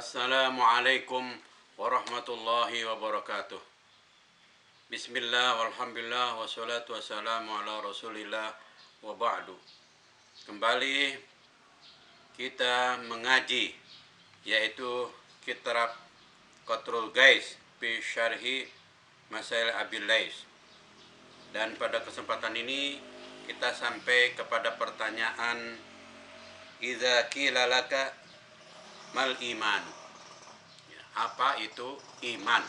Assalamualaikum warahmatullahi wabarakatuh. Bismillah walhamdulillah wassalatu wassalamu ala rasulillah wa ba'du. Kembali kita mengaji yaitu kitab Qatrul Gais fi syarhi Masail Abil Lais. Dan pada kesempatan ini kita sampai kepada pertanyaan idza qila laka mal iman. Apa itu iman?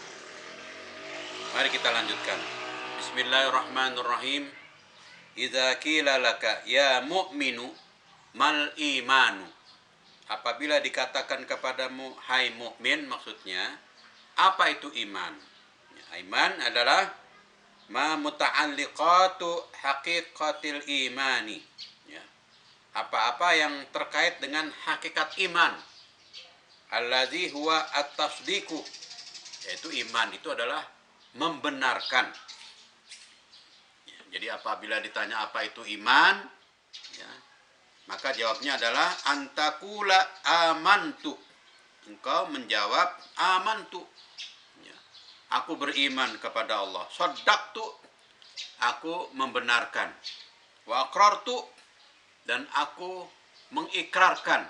Mari kita lanjutkan. Bismillahirrahmanirrahim. Idza qila laka ya mu'minu mal imanu. Apabila dikatakan kepadamu hai mukmin, maksudnya apa itu iman? Iman adalah ma muta'alliqatu haqiqatil imani. Apa-apa yang terkait dengan hakikat iman. Allazi huwa at-tasdiqu, yaitu iman itu adalah membenarkan. Jadi apabila ditanya apa itu iman, maka jawabnya adalah antakula amantu. Engkau menjawab amantu. Aku beriman kepada Allah. Shaddaqtu, aku membenarkan. Wa aqrartu, dan aku mengikrarkan.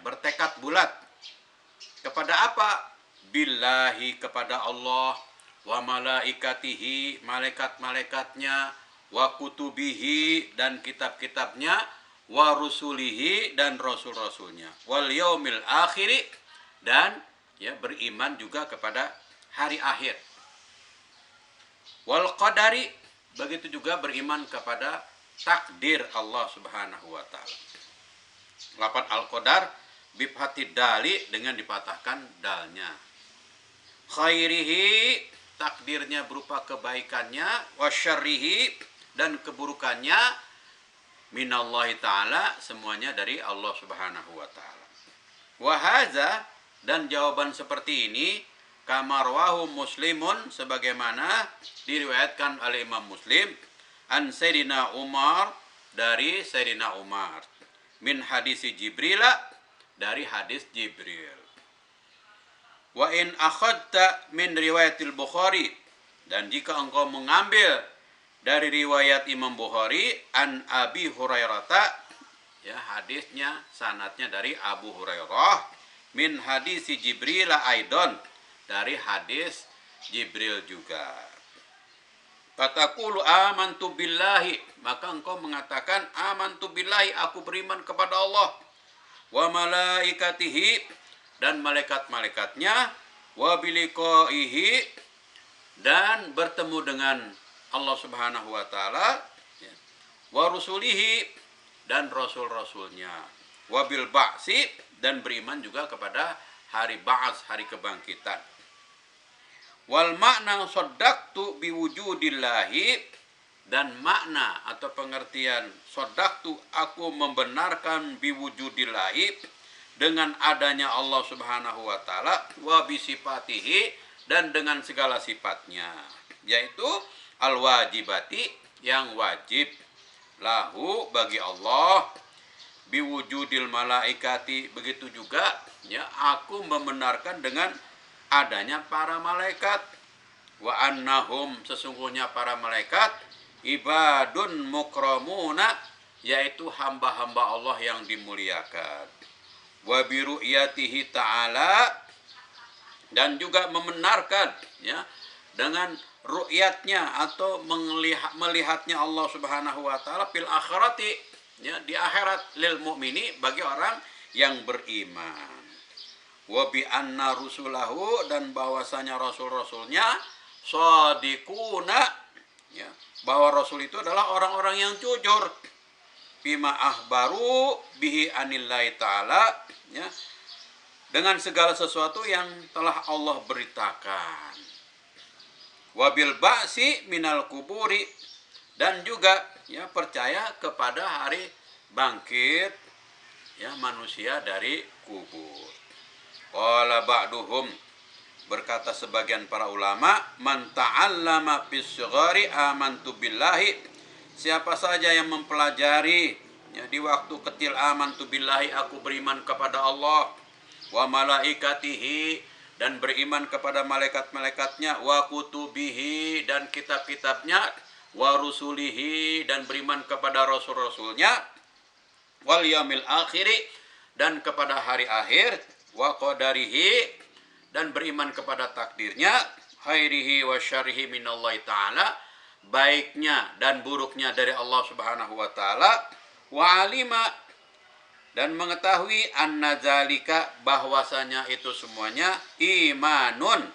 Bertekad bulat. Kepada apa? Billahi, kepada Allah, wa malaikatihi, malaikat-malaikatnya, wa kutubihi, dan kitab-kitabnya, wa rusulihi, dan rasul-rasulnya, wal yaumil akhiri, dan beriman juga kepada hari akhir, wal qadari, begitu juga beriman kepada takdir Allah Subhanahu wa taala. Lafaz al-qadar bifhatid dali, dengan dipatahkan dalnya. Khairihi, takdirnya berupa kebaikannya, wasyarrihi, dan keburukannya, minallahi ta'ala, semuanya dari Allah Subhanahu wa ta'ala. Wahaza, dan jawaban seperti ini kamarwahu muslimun, sebagaimana diriwayatkan oleh Imam Muslim, an Sayyidina Umar, dari Sayyidina Umar, min hadisi Jibrila, dari hadis Jibril. Wa in akhadta min riwayatil Bukhari, dan jika engkau mengambil dari riwayat Imam Bukhari, an Abi Hurairah, hadisnya sanadnya dari Abu Hurairah, min hadisi Jibril aidon, dari hadis Jibril juga. Fatakulu amantu billahi, maka engkau mengatakan amantu billahi, aku beriman kepada Allah, wa malaikatihi, dan malaikat-malaikatnya, wa biliqaihi, dan bertemu dengan Allah Subhanahu wa taala, wa rusulihi, dan rasul-rasulnya, wa bil ba'si, dan beriman juga kepada hari ba'ats, hari kebangkitan. Wal makna shaddaqtu biwujudillahi, dan makna atau pengertian shaddaqtu, aku membenarkan biwujudillahi, dengan adanya Allah Subhanahu wa taala, wa bisifatihi, dan dengan segala sifatnya, yaitu al-wajibati, yang wajib, lahu, bagi Allah, biwujudil malaikati, begitu juga aku membenarkan dengan adanya para malaikat, wa annahum, sesungguhnya para malaikat, ibadun mukramuna, yaitu hamba-hamba Allah yang dimuliakan, wa biru'yatihi ta'ala, dan juga membenarkan dengan ru'yatnya atau melihatnya Allah Subhanahu wa taala fil akhirati, di akhirat, lil mu'mini, bagi orang yang beriman, wa bi anna rusulahu, dan bahwasanya rasul-rasulnya, shadiquna, bahwa rasul itu adalah orang-orang yang jujur, bima ahbaru bihi anillahi ta'ala, dengan segala sesuatu yang telah Allah beritakan, wabil ba'si minal kuburi, dan juga percaya kepada hari bangkit manusia dari kubur. Qala ba'duhum, berkata sebagian para ulama, man ta'allama fis shighari amantu billahi, siapa saja yang mempelajari di waktu kecil amantu billahi, aku beriman kepada Allah, wa malaikatihi, dan beriman kepada malaikat-malaikatnya, wa kutubihi, dan kitab-kitabnya, wa rusulihi, dan beriman kepada rasul-rasulnya, wal yaumil akhiri, dan kepada hari akhir, wa qadarihi, dan beriman kepada takdirnya, khairihi wa syarrihi minallahi ta'ala, baiknya dan buruknya dari Allah Subhanahu wa taala, wa alima, dan mengetahui anna zalika, bahwasanya itu semuanya imanun,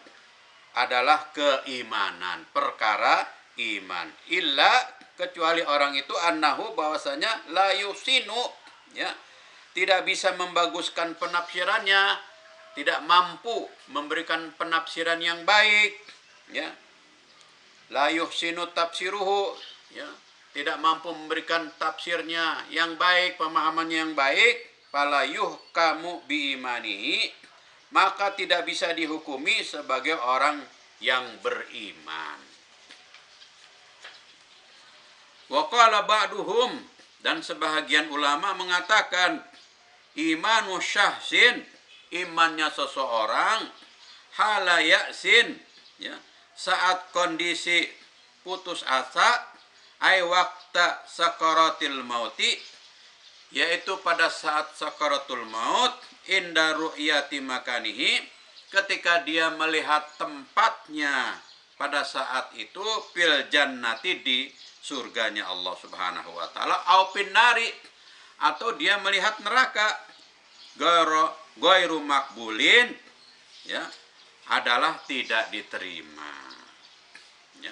adalah keimanan, perkara iman. Illa, kecuali orang itu, annahu, bahwasanya la yusinu, ya, tidak bisa membaguskan penafsirannya, tidak mampu memberikan penafsiran yang baik, ya. La yuhsinu tafsiruhu, ya, tidak mampu memberikan tafsirnya yang baik, pemahamannya yang baik, fala yuhkamu biimanihi, maka tidak bisa dihukumi sebagai orang yang beriman. Wa qala ba'duhum, dan sebahagian ulama mengatakan, imanu syahsin, imannya seseorang, hala ya'sin, ya, saat kondisi putus asa, ay waqta sakaratil mauti, yaitu pada saat sakaratul maut, inda ru'yati makanihi, ketika dia melihat tempatnya pada saat itu, fil jannati, di surganya Allah Subhanahu wa taala, au pinnari, atau dia melihat neraka, ghairu makbulin, ya, adalah tidak diterima, ya.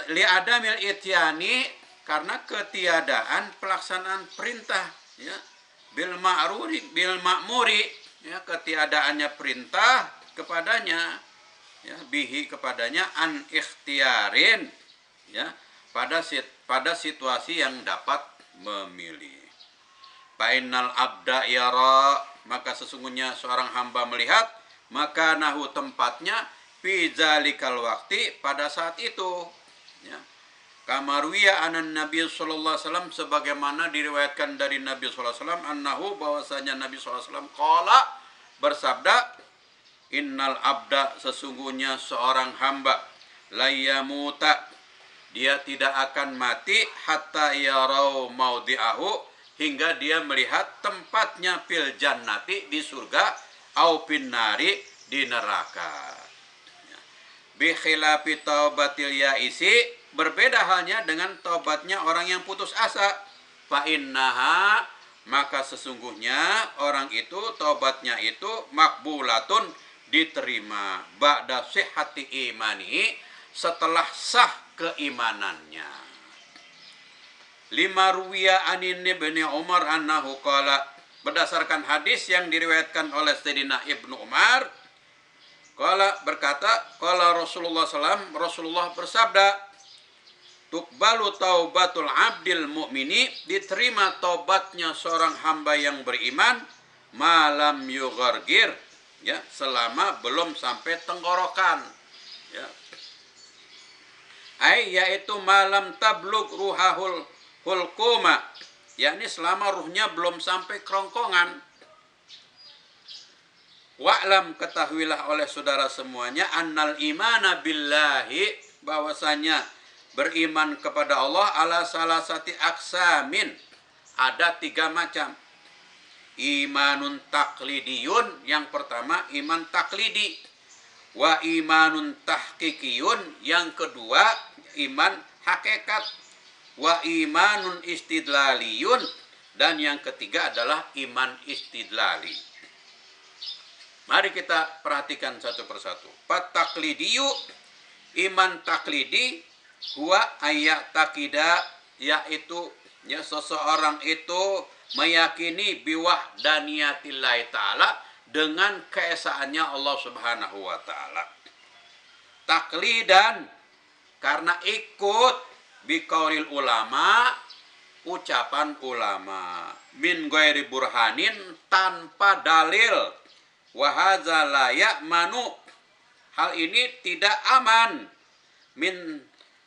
Li'adamil ityani, karena ketiadaan pelaksanaan perintah, ya, bil ma'muri, ya, ketiadaannya perintah kepadanya, ya, bihi, kepadanya, an ikhtiarin, ya, pada situasi yang dapat memilih. Fa'innal abda yara, maka sesungguhnya seorang hamba melihat, maka nahu, tempatnya, fi zalikal waqti, pada saat itu, ya. Kamarwiya anan Nabi sallallahu alaihi wasallam, sebagaimana diriwayatkan dari Nabi sallallahu alaihi wasallam, annahu, bahwasanya Nabi sallallahu alaihi wasallam qala, bersabda, innal abda, sesungguhnya seorang hamba, layamuta, dia tidak akan mati, hatta yarau maudi'ahu, hingga dia melihat tempatnya, fil jannati, di surga, au pinnari, di neraka. Bi khilafi taubatil yaisi, berbeda halnya dengan taubatnya orang yang putus asa. Fa innaha, maka sesungguhnya orang itu, taubatnya itu, makbulatun, diterima, ba'da sihhati imani, setelah sah keimanannya. Lima ruwiya anin ibni Umar annahu qala, berdasarkan hadis yang diriwayatkan oleh Sayyidina Ibnu Umar, qala, berkata, qala Rasulullah SAW, Rasulullah bersabda, tuqbalu taubatul abdil mu'mini, diterima taubatnya seorang hamba yang beriman, malam yughargir, ya, selama belum sampai tenggorokan, ya. Yaitu malam tablug ruhahul hulkuma, yakni selama ruhnya belum sampai kerongkongan. Wa'lam, ketahuilah oleh saudara semuanya, annal imana billahi, bahwasanya beriman kepada Allah, ala salasati aksamin, ada 3 macam. Imanun taklidiyun, yang pertama iman taklidi, wa imanun tahqiqiyun, yang kedua iman hakikat, wa imanun istidlaliyun, dan yang ketiga adalah iman istidlali. Mari kita perhatikan satu persatu. Fataklidiyu, iman taklidi, huwa ayat takida, yaitu, ya, seseorang itu meyakini biwahdaniatillahi ta'ala, dengan keesaannya Allah Subhanahu wa ta'ala. Taklidan, karena ikut, biqaulil ulama, ucapan ulama, min ghairi burhanin, tanpa dalil, wa hadza la ya'manu, hal ini tidak aman,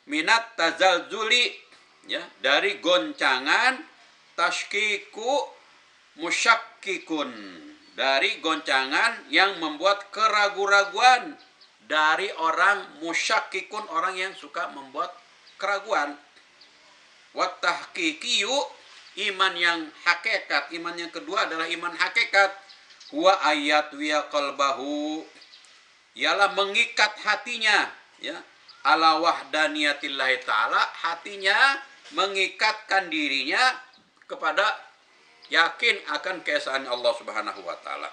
minat tazalzuli, ya, dari goncangan, tashkiku, musyakkikun, dari goncangan yang membuat keraguan-raguan, dari orang musyakkikun, orang yang suka membuat keraguan. Wat tahqiqiyu, iman yang hakikat, iman yang kedua adalah iman hakikat. Huwa ayat wiya qalbahu, ialah mengikat hatinya, ya, ala wahdaniyatillahi ta'ala, hatinya mengikatkan dirinya kepada yakin akan keesaan Allah Subhanahu wa taala.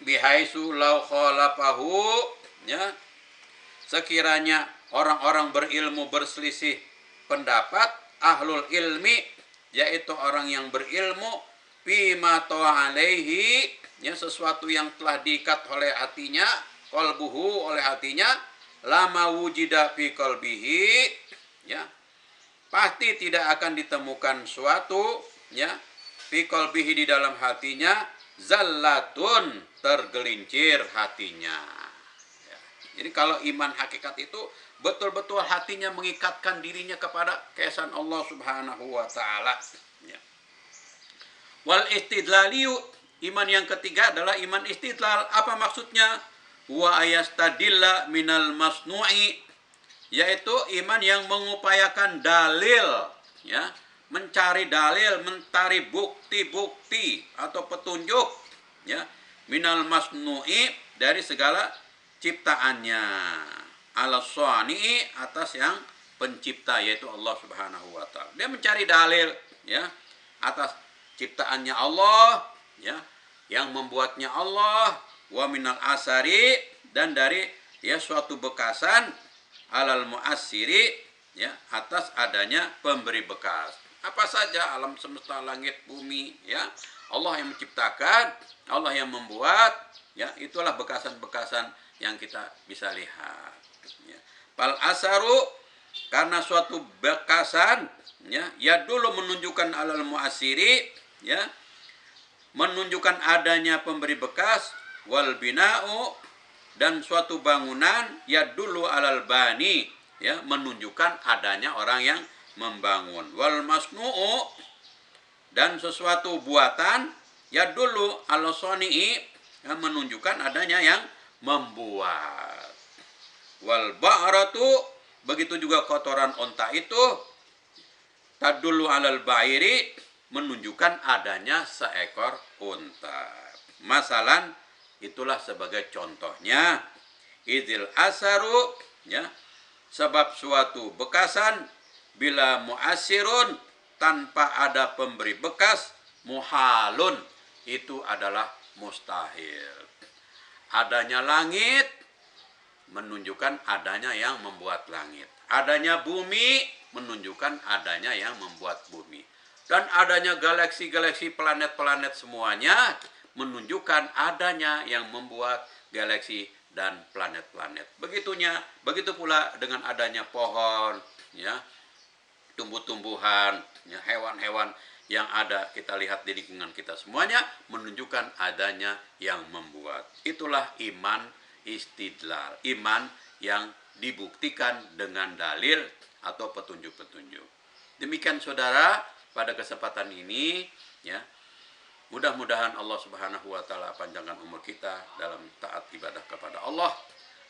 Bihaitsu law khalafahu, ya, sekiranya orang-orang berilmu berselisih pendapat, ahlul ilmi, yaitu orang yang berilmu, bima alaihi, ya, sesuatu yang telah diikat oleh hatinya, qalbuhu, oleh hatinya, lama wujida fi qalbihi, ya, pasti tidak akan ditemukan suatu, ya, fi qalbihi, di dalam hatinya, zallatun, tergelincir hatinya. Ya. Jadi kalau iman hakikat itu betul-betul hatinya mengikatkan dirinya kepada keesaan Allah Subhanahu wa taala. Ya. Wal istidlaliyu, iman yang ketiga adalah iman istidlal. Apa maksudnya? Wa ayastadilla minal masnu'i, yaitu iman yang mengupayakan dalil, ya, mencari dalil, mencari bukti-bukti atau petunjuk, ya, minal masnu'i, dari segala ciptaannya, ala sani'i, atas yang pencipta, yaitu Allah Subhanahu wa taala. Dia mencari dalil, ya, atas ciptaannya Allah, ya, yang membuatnya Allah, wa minal asari, dan dari, ya, suatu bekasan, alal muassiri, ya, atas adanya pemberi bekas. Apa saja alam semesta, langit, bumi, ya, Allah yang menciptakan, Allah yang membuat, ya, itulah bekasan-bekasan yang kita bisa lihat. Ya. Fal asaru, karena suatu bekasan, ya dulu menunjukkan alal muassiri, ya, menunjukkan adanya pemberi bekas, wal bina'u, dan suatu bangunan, ya dulu alal bani, ya, menunjukkan adanya orang yang membangun, wal masnu'u, dan sesuatu buatan, ya dulu ala soni'i, ya, menunjukkan adanya yang membuat, wal ba'ratu, begitu juga kotoran onta itu, tadullu alal ba'iri, menunjukkan adanya seekor unta. Masalan, itulah sebagai contohnya, idil asaru, ya, sebab suatu bekasan, bila muasirun, tanpa ada pemberi bekas, muhalun, itu adalah mustahil. Adanya langit menunjukkan adanya yang membuat langit. Adanya bumi menunjukkan adanya yang membuat bumi. Dan adanya galaksi-galaksi, planet-planet semuanya menunjukkan adanya yang membuat galaksi dan planet-planet. Begitu pula dengan adanya pohon, ya, tumbuh-tumbuhan, ya, hewan-hewan yang ada kita lihat di lingkungan kita, semuanya menunjukkan adanya yang membuat. Itulah iman istidlal, iman yang dibuktikan dengan dalil atau petunjuk-petunjuk. Demikian saudara, pada kesempatan ini, ya, mudah-mudahan Allah Subhanahu wa taala panjangkan umur kita dalam taat ibadah kepada Allah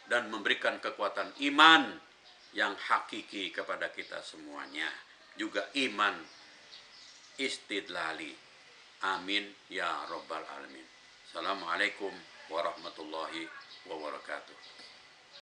dan memberikan kekuatan iman yang hakiki kepada kita semuanya. Juga iman istidlali. Amin ya rabbal alamin. Assalamualaikum warahmatullahi wabarakatuh.